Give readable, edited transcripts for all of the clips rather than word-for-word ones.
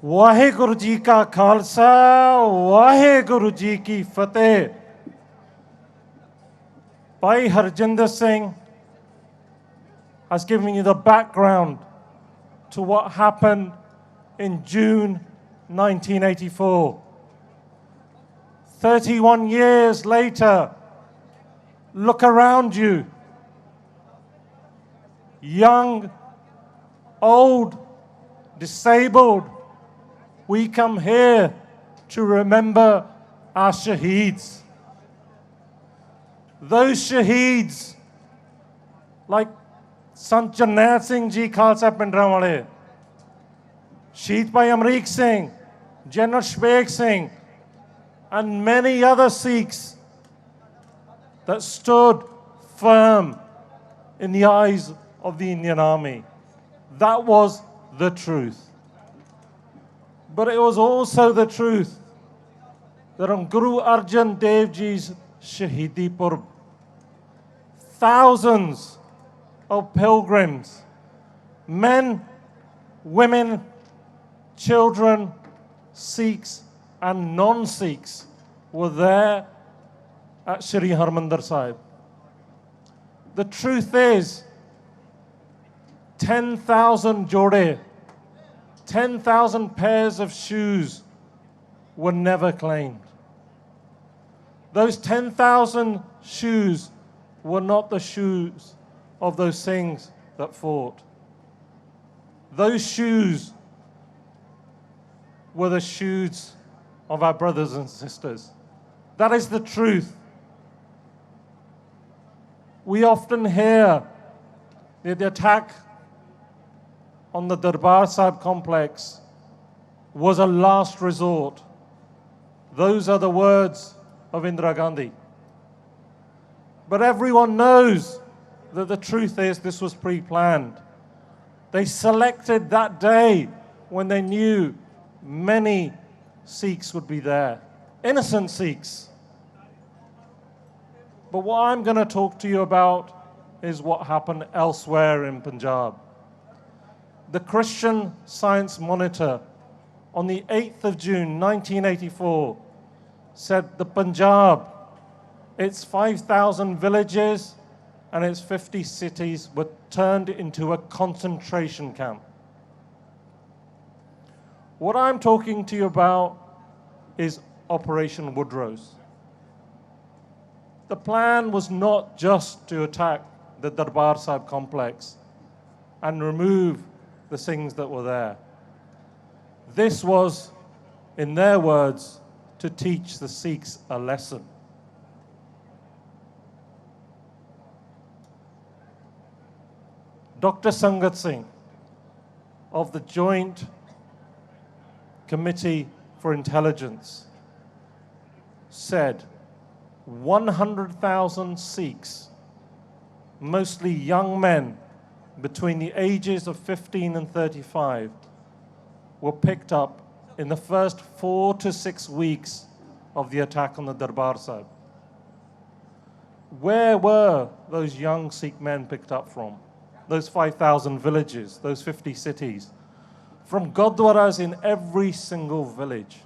वाहेगुरु जी का खालसा वाहेगुरु जी की फतेह. Bhai Harjinder Singh has given you the background to what happened in June 1984. 31 years later, look around you. Young, old, disabled, we come here to remember our shaheeds. Those shaheeds, like Sant Jarnail Singh Ji Khalsa Pindrawale, Shaheed Bhai Amrik Singh, General Shbeg Singh, and many other Sikhs that stood firm in the eyes of the Indian Army. That was the truth. But it was also the truth that on Guru Arjan Dev Ji's Shahidi Purb, thousands of pilgrims, men, women, children, Sikhs and non-Sikhs were there at Shri Harmandir Sahib. The truth is, 10,000 jode, 10,000 pairs of shoes were never claimed. Those 10,000 shoes were not the shoes of those Singhs that fought. Those shoes were the shoes of our brothers and sisters. That is the truth. We often hear that the attack on the Darbar Sahib complex was a last resort. Those are the words of Indira Gandhi. But everyone knows that the truth is this was pre-planned. They selected that day when they knew many Sikhs would be there, innocent Sikhs. But what I'm going to talk to you about is what happened elsewhere in Punjab. The Christian Science Monitor on the 8th of June 1984 said the Punjab, its 5,000 villages and its 50 cities were turned into a concentration camp. What I'm talking to you about is Operation Woodrose. The plan was not just to attack the Darbar Sahib complex and remove the Singhs that were there. This was, in their words, to teach the Sikhs a lesson. Dr. Sangat Singh of the Joint Committee for Intelligence said 100,000 Sikhs, mostly young men between the ages of 15 and 35, were picked up in the first 4 to 6 weeks of the attack on the Darbar Sahib. Where were those young Sikh men picked up from? Those 5,000 villages, those 50 cities, from Gurdwaras in every single village.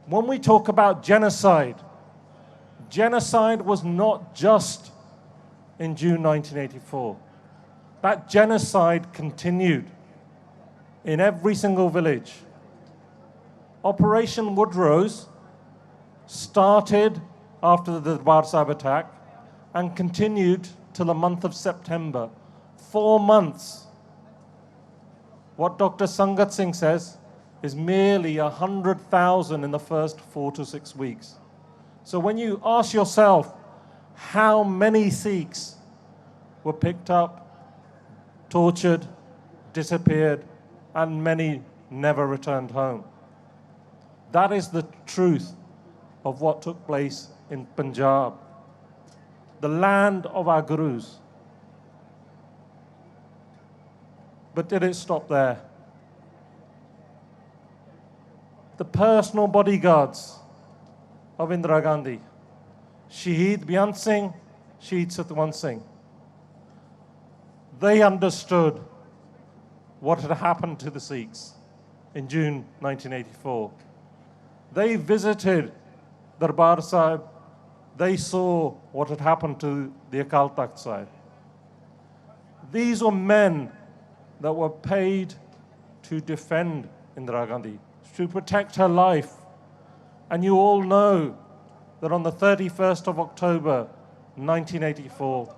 When we talk about genocide, genocide was not just in June 1984. That genocide continued in every single village. Operation Woodrose started after the Darbar Sahib attack and continued till the month of September. 4 months. What Dr. Sangat Singh says is merely 100,000 in the first 4 to 6 weeks. So when you ask yourself how many Sikhs were picked up, tortured, disappeared, and many never returned home, that is the truth of what took place in Punjab, the land of our gurus. But did it stop there? The personal bodyguards of Indira Gandhi, Shaheed Beyant Singh, Shaheed Satwan Singh, they understood what had happened to the Sikhs in June 1984. They visited Darbar Sahib. They saw what had happened to the Akal Takht Sahib. These were men that were paid to defend Indira Gandhi, to protect her life. And you all know that on the 31st of October 1984,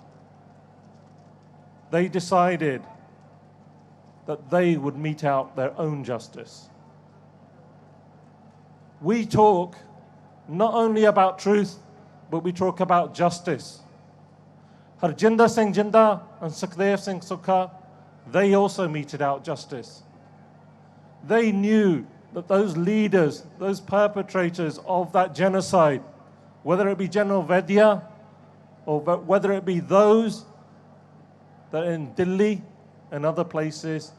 they decided that they would mete out their own justice. We talk not only about truth, but we talk about justice. Harjinder Singh Jinder and Sukhdev Singh Sukha, they also meted out justice. They knew that those leaders, those perpetrators of that genocide, whether it be General Vedya or whether it be those that in Delhi and other places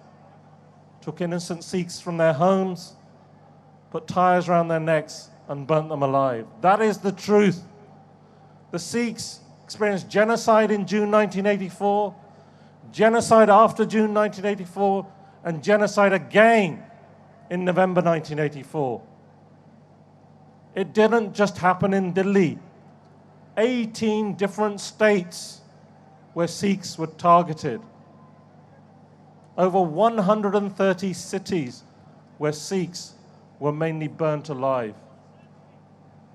took innocent Sikhs from their homes, put tires around their necks and burnt them alive. That is the truth. The Sikhs experienced genocide in June 1984, genocide after June 1984, and genocide again in November 1984. It didn't just happen in Delhi. 18 different states where Sikhs were targeted. Over 130 cities where Sikhs were mainly burnt alive.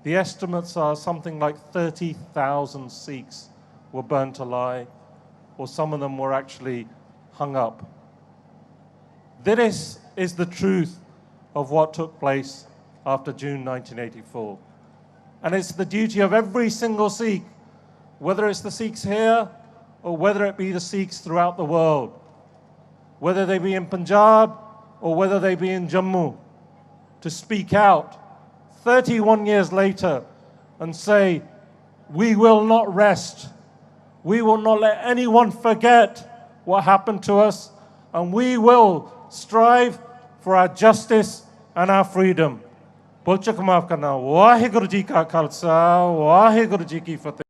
The estimates are something like 30,000 Sikhs were burnt alive, or some of them were actually hung up. This is the truth of what took place after June 1984. And it's the duty of every single Sikh, whether it's the Sikhs here or whether it be the Sikhs throughout the world, whether they be in Punjab or whether they be in Jammu, to speak out 31 years later and say, we will not rest. We will not let anyone forget what happened to us, and we will strive for our justice and our freedom. Bulchak maaf karna. Waheguru ji ka khalsa, Waheguru ji ki fateh.